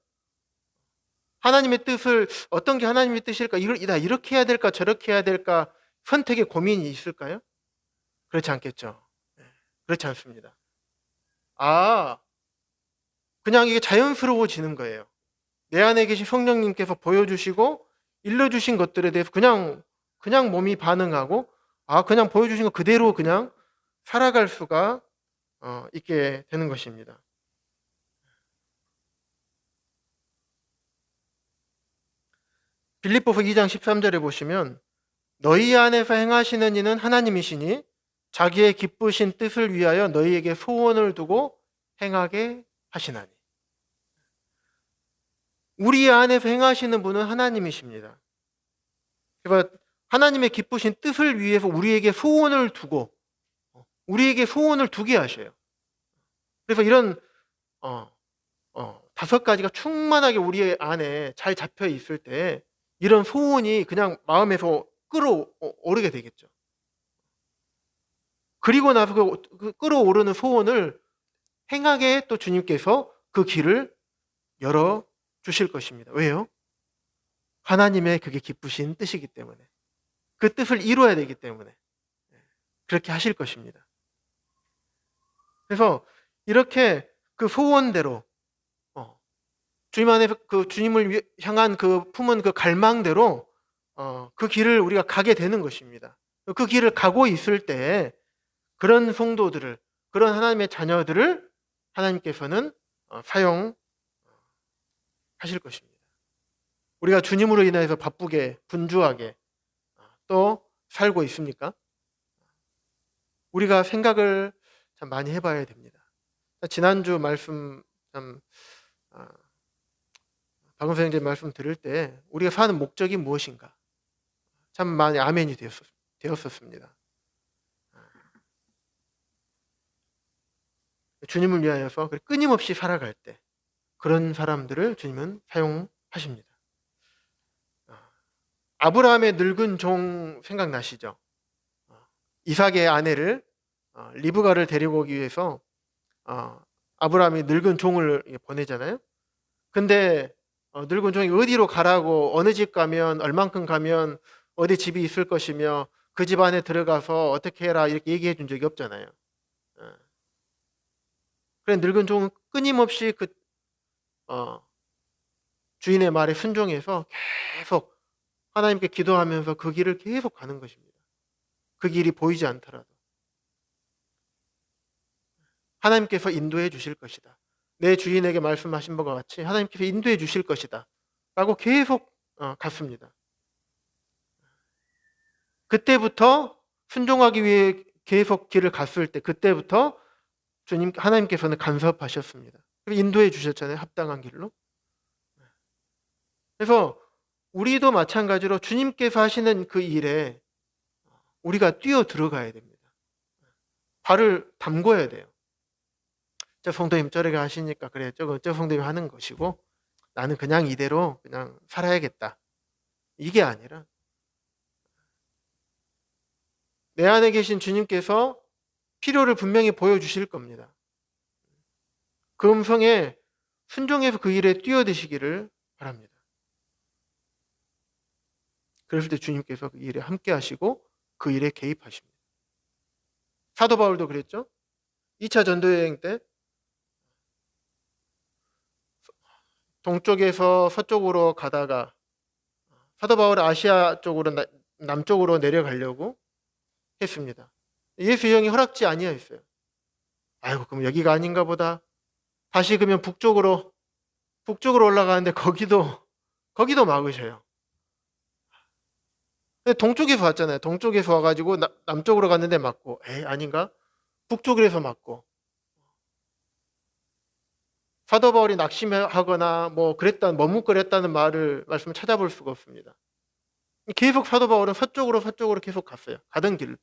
Speaker 1: 하나님의 뜻을 어떤 게 하나님의 뜻일까? 나 이렇게 해야 될까? 저렇게 해야 될까? 선택의 고민이 있을까요? 그렇지 않겠죠. 네, 그렇지 않습니다. 그냥 이게 자연스러워지는 거예요. 내 안에 계신 성령님께서 보여주시고 일러주신 것들에 대해서 그냥 몸이 반응하고 그냥 보여주신 거 그대로 그냥 살아갈 수가 있게 되는 것입니다. 빌립보서 2장 13절에 보시면 너희 안에서 행하시는 이는 하나님이시니 자기의 기쁘신 뜻을 위하여 너희에게 소원을 두고 행하게 하시나니. 우리 안에서 행하시는 분은 하나님이십니다. 그러니까 하나님의 기쁘신 뜻을 위해서 우리에게 소원을 두게 하셔요. 그래서 이런 5가지가 충만하게 우리 안에 잘 잡혀 있을 때 이런 소원이 그냥 마음에서 끌어오르게 되겠죠. 그리고 나서 그 끌어오르는 소원을 행하게 또 주님께서 그 길을 열어 주실 것입니다. 왜요? 하나님의 그게 기쁘신 뜻이기 때문에. 그 뜻을 이루어야 되기 때문에 그렇게 하실 것입니다. 그래서 이렇게 그 소원대로 주님 안에서 그 주님을 향한 그 품은 그 갈망대로 그 길을 우리가 가게 되는 것입니다. 그 길을 가고 있을 때 그런 성도들을, 그런 하나님의 자녀들을 하나님께서는 사용하실 것입니다. 우리가 주님으로 인해서 바쁘게 분주하게 또 살고 있습니까? 우리가 생각을 참 많이 해봐야 됩니다. 지난주 말씀 박은 선생님 말씀 들을 때 우리가 사는 목적이 무엇인가? 참 많이 아멘이 되었었습니다. 주님을 위하여서 끊임없이 살아갈 때 그런 사람들을 주님은 사용하십니다. 아브라함의 늙은 종 생각나시죠? 이삭의 아내를 리브가를 데리고 오기 위해서 아브라함이 늙은 종을 보내잖아요. 근데 늙은 종이 어디로 가라고, 어느 집 가면 얼만큼 가면 어디 집이 있을 것이며 그 집 안에 들어가서 어떻게 해라 이렇게 얘기해 준 적이 없잖아요. 그래 늙은 종은 끊임없이 그 주인의 말에 순종해서 계속 하나님께 기도하면서 그 길을 계속 가는 것입니다. 그 길이 보이지 않더라도 하나님께서 인도해 주실 것이다. 내 주인에게 말씀하신 바와 같이 하나님께서 인도해 주실 것이다 라고 계속 갔습니다. 그때부터 순종하기 위해 계속 길을 갔을 때 그때부터 하나님께서는 간섭하셨습니다. 인도해 주셨잖아요. 합당한 길로. 그래서 우리도 마찬가지로 주님께서 하시는 그 일에 우리가 뛰어 들어가야 됩니다. 발을 담궈야 돼요. 저 성도님 저렇게 하시니까 그래 저 성도님 하는 것이고 나는 그냥 이대로 그냥 살아야겠다. 이게 아니라 내 안에 계신 주님께서 필요를 분명히 보여주실 겁니다. 그 음성에 순종해서 그 일에 뛰어드시기를 바랍니다. 그랬을 때 주님께서 그 일에 함께 하시고 그 일에 개입하십니다. 사도 바울도 그랬죠. 2차 전도여행 때 동쪽에서 서쪽으로 가다가 사도 바울은 아시아 쪽으로 남쪽으로 내려가려고 했습니다. 예수 형이 허락지 아니하였어요. 아이고 그럼 여기가 아닌가 보다. 다시 그러면 북쪽으로 올라가는데 거기도 막으셔요. 동쪽에서 왔잖아요. 동쪽에서 와가지고 남쪽으로 갔는데 맞고, 아닌가? 북쪽에서 맞고. 사도 바울이 낙심하거나 머뭇거렸다는 말씀을 찾아볼 수가 없습니다. 계속 사도 바울은 서쪽으로 계속 갔어요. 가던 길.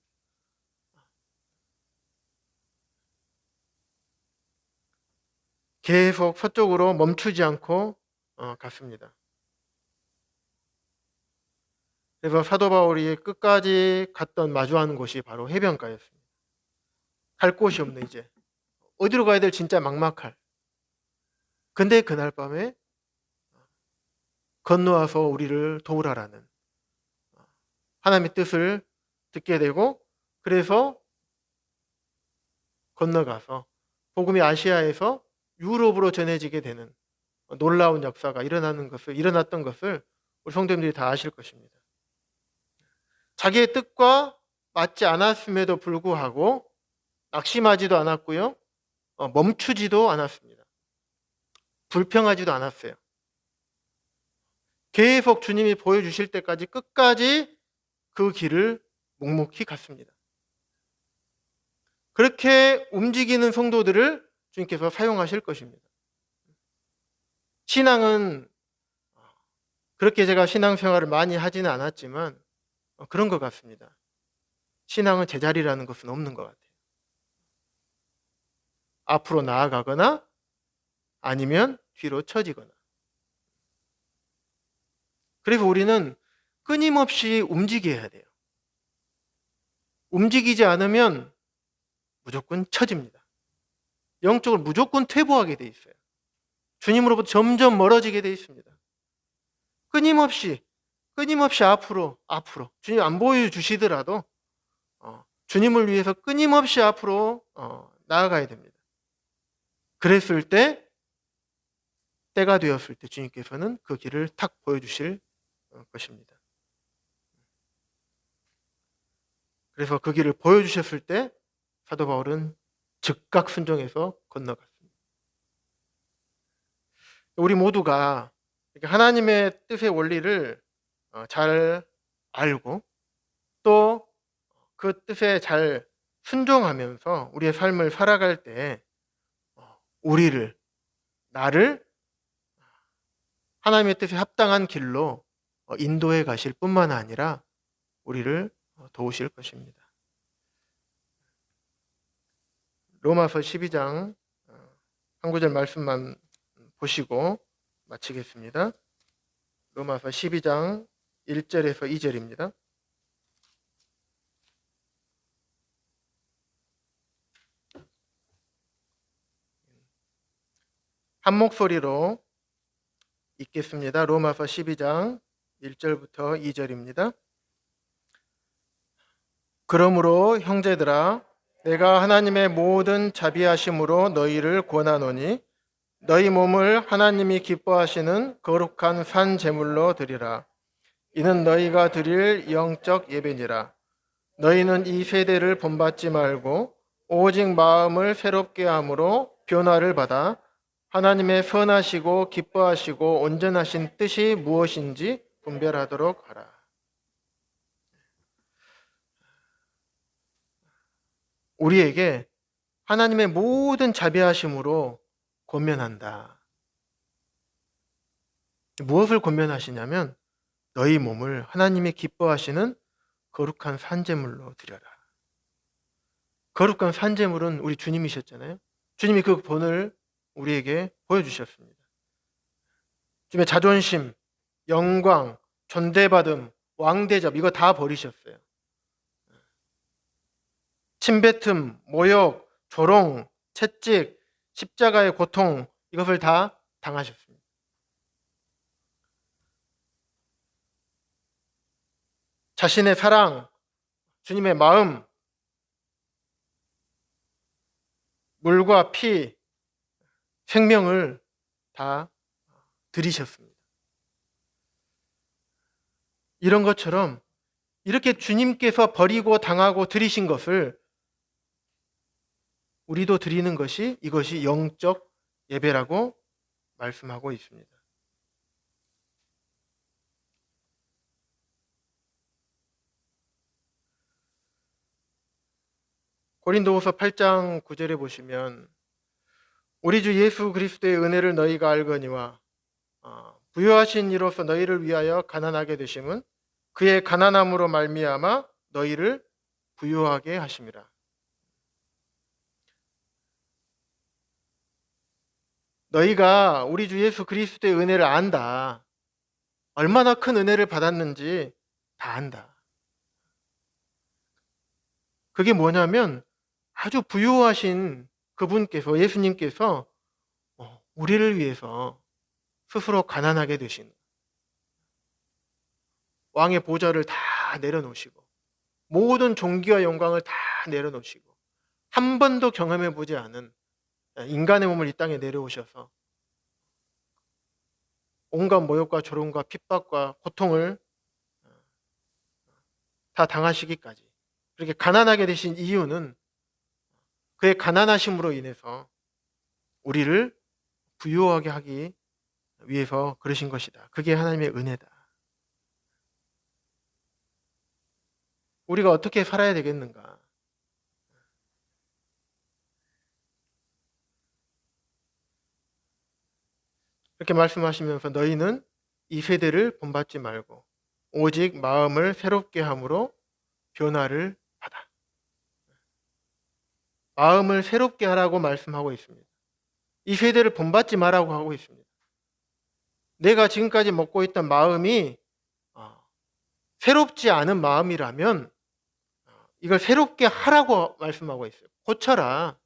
Speaker 1: 계속 서쪽으로 멈추지 않고 갔습니다. 그래서 사도 바울이 끝까지 마주하는 곳이 바로 해변가였습니다. 갈 곳이 없네 이제. 어디로 가야 될 진짜 막막할. 근데 그날 밤에 건너와서 우리를 도우라라는 하나님의 뜻을 듣게 되고, 그래서 건너가서 복음이 아시아에서 유럽으로 전해지게 되는 놀라운 역사가 일어났던 것을 우리 성도님들이 다 아실 것입니다. 자기의 뜻과 맞지 않았음에도 불구하고 낙심하지도 않았고요, 멈추지도 않았습니다. 불평하지도 않았어요. 계속 주님이 보여주실 때까지 끝까지 그 길을 묵묵히 갔습니다. 그렇게 움직이는 성도들을 주님께서 사용하실 것입니다. 신앙은 그렇게 제가 신앙생활을 많이 하지는 않았지만 그런 것 같습니다. 신앙은 제자리라는 것은 없는 것 같아요. 앞으로 나아가거나 아니면 뒤로 처지거나. 그래서 우리는 끊임없이 움직여야 돼요. 움직이지 않으면 무조건 처집니다. 영적으로 무조건 퇴보하게 돼 있어요. 주님으로부터 점점 멀어지게 돼 있습니다. 끊임없이 앞으로 주님 안 보여주시더라도 주님을 위해서 끊임없이 앞으로 나아가야 됩니다. 그랬을 때, 때가 되었을 때 주님께서는 그 길을 탁 보여주실 것입니다. 그래서 그 길을 보여주셨을 때 사도 바울은 즉각 순종해서 건너갔습니다. 우리 모두가 하나님의 뜻의 원리를 잘 알고 또 그 뜻에 잘 순종하면서 우리의 삶을 살아갈 때 나를 하나님의 뜻에 합당한 길로 인도해 가실 뿐만 아니라 우리를 도우실 것입니다. 로마서 12장 한 구절 말씀만 보시고 마치겠습니다. 로마서 12장 1절에서 2절입니다. 한 목소리로 읽겠습니다. 로마서 12장 1절부터 2절입니다. 그러므로 형제들아, 내가 하나님의 모든 자비하심으로 너희를 권하노니 너희 몸을 하나님이 기뻐하시는 거룩한 산 제물로 드리라. 이는 너희가 드릴 영적 예배니라. 너희는 이 세대를 본받지 말고 오직 마음을 새롭게 함으로 변화를 받아 하나님의 선하시고 기뻐하시고 온전하신 뜻이 무엇인지 분별하도록 하라. 우리에게 하나님의 모든 자비하심으로 권면한다. 무엇을 권면하시냐면 너희 몸을 하나님이 기뻐하시는 거룩한 산제물로 드려라. 거룩한 산제물은 우리 주님이셨잖아요. 주님이 그 본을 우리에게 보여주셨습니다. 주님의 자존심, 영광, 존대받음, 왕대접 이거 다 버리셨어요. 침뱉음, 모욕, 조롱, 채찍, 십자가의 고통 이것을 다 당하셨습니다. 자신의 사랑, 주님의 마음, 물과 피, 생명을 다 드리셨습니다. 이런 것처럼 이렇게 주님께서 버리고 당하고 드리신 것을 우리도 드리는 것이 이것이 영적 예배라고 말씀하고 있습니다. 고린도후서 8장 9절에 보시면 우리 주 예수 그리스도의 은혜를 너희가 알거니와 부요하신 이로서 너희를 위하여 가난하게 되심은 그의 가난함으로 말미암아 너희를 부요하게 하심이라. 너희가 우리 주 예수 그리스도의 은혜를 안다. 얼마나 큰 은혜를 받았는지 다 안다. 그게 뭐냐면 아주 부유하신 그분께서 예수님께서 우리를 위해서 스스로 가난하게 되신 왕의 보좌를 다 내려놓으시고 모든 존귀와 영광을 다 내려놓으시고 한 번도 경험해 보지 않은 인간의 몸을 이 땅에 내려오셔서 온갖 모욕과 조롱과 핍박과 고통을 다 당하시기까지 그렇게 가난하게 되신 이유는 그의 가난하심으로 인해서 우리를 부유하게 하기 위해서 그러신 것이다. 그게 하나님의 은혜다. 우리가 어떻게 살아야 되겠는가? 이렇게 말씀하시면서 너희는 이 세대를 본받지 말고 오직 마음을 새롭게 함으로 변화를 받아. 마음을 새롭게 하라고 말씀하고 있습니다. 이 세대를 본받지 말라고 하고 있습니다. 내가 지금까지 먹고 있던 마음이 새롭지 않은 마음이라면 이걸 새롭게 하라고 말씀하고 있어요. 고쳐라,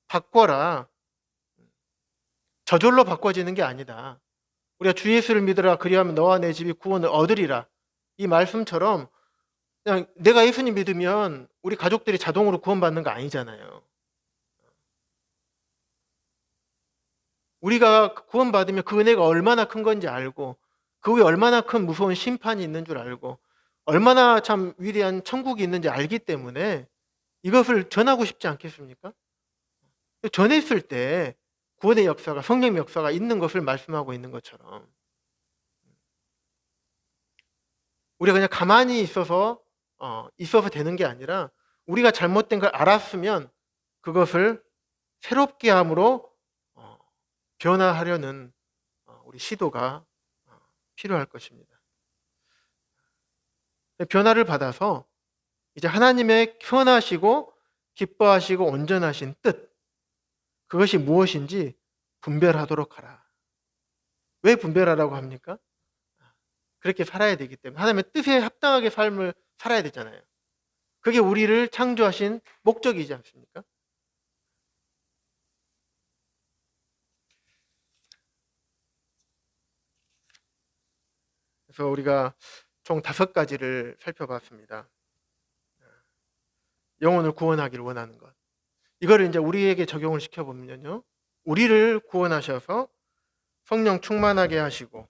Speaker 1: 바꿔라. 저절로 바꿔지는 게 아니다. 우리가 주 예수를 믿으라 그리하면 너와 내 집이 구원을 얻으리라. 이 말씀처럼 그냥 내가 예수님 믿으면 우리 가족들이 자동으로 구원받는 거 아니잖아요. 우리가 구원받으면 그 은혜가 얼마나 큰 건지 알고 그 후에 얼마나 큰 무서운 심판이 있는 줄 알고 얼마나 참 위대한 천국이 있는지 알기 때문에 이것을 전하고 싶지 않겠습니까? 전했을 때 구원의 역사가 성령의 역사가 있는 것을 말씀하고 있는 것처럼 우리가 그냥 가만히 있어서 되는 게 아니라 우리가 잘못된 걸 알았으면 그것을 새롭게 함으로 변화하려는 우리 시도가 필요할 것입니다. 변화를 받아서 이제 하나님의 선하시고 기뻐하시고 온전하신 뜻 그것이 무엇인지 분별하도록 하라. 왜 분별하라고 합니까? 그렇게 살아야 되기 때문에 하나님의 뜻에 합당하게 삶을 살아야 되잖아요. 그게 우리를 창조하신 목적이지 않습니까? 그래서 우리가 총 5가지를 살펴봤습니다. 영혼을 구원하기를 원하는 것. 이거를 이제 우리에게 적용을 시켜보면요. 우리를 구원하셔서 성령 충만하게 하시고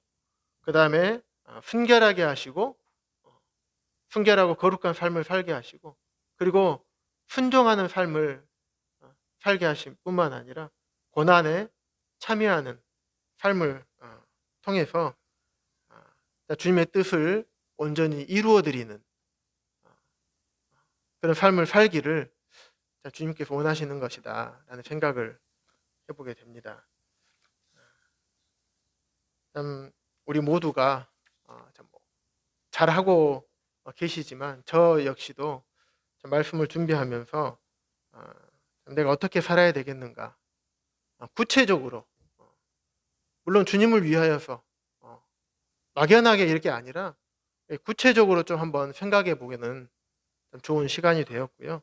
Speaker 1: 그 다음에 순결하게 하시고 순결하고 거룩한 삶을 살게 하시고 그리고 순종하는 삶을 살게 하심 뿐만 아니라 고난에 참여하는 삶을 통해서 주님의 뜻을 온전히 이루어드리는 그런 삶을 살기를 주님께서 원하시는 것이다 라는 생각을 해보게 됩니다. 참 우리 모두가 잘하고 계시지만 저 역시도 말씀을 준비하면서 내가 어떻게 살아야 되겠는가 구체적으로 물론 주님을 위하여서 막연하게 이렇게 아니라 구체적으로 좀 한번 생각해 보기는 참 좋은 시간이 되었고요.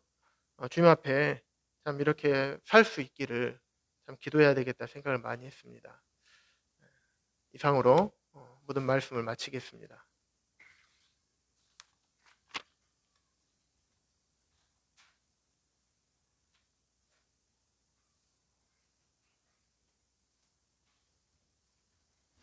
Speaker 1: 주님 앞에 참 이렇게 살 수 있기를 참 기도해야 되겠다 생각을 많이 했습니다. 이상으로 모든 말씀을 마치겠습니다.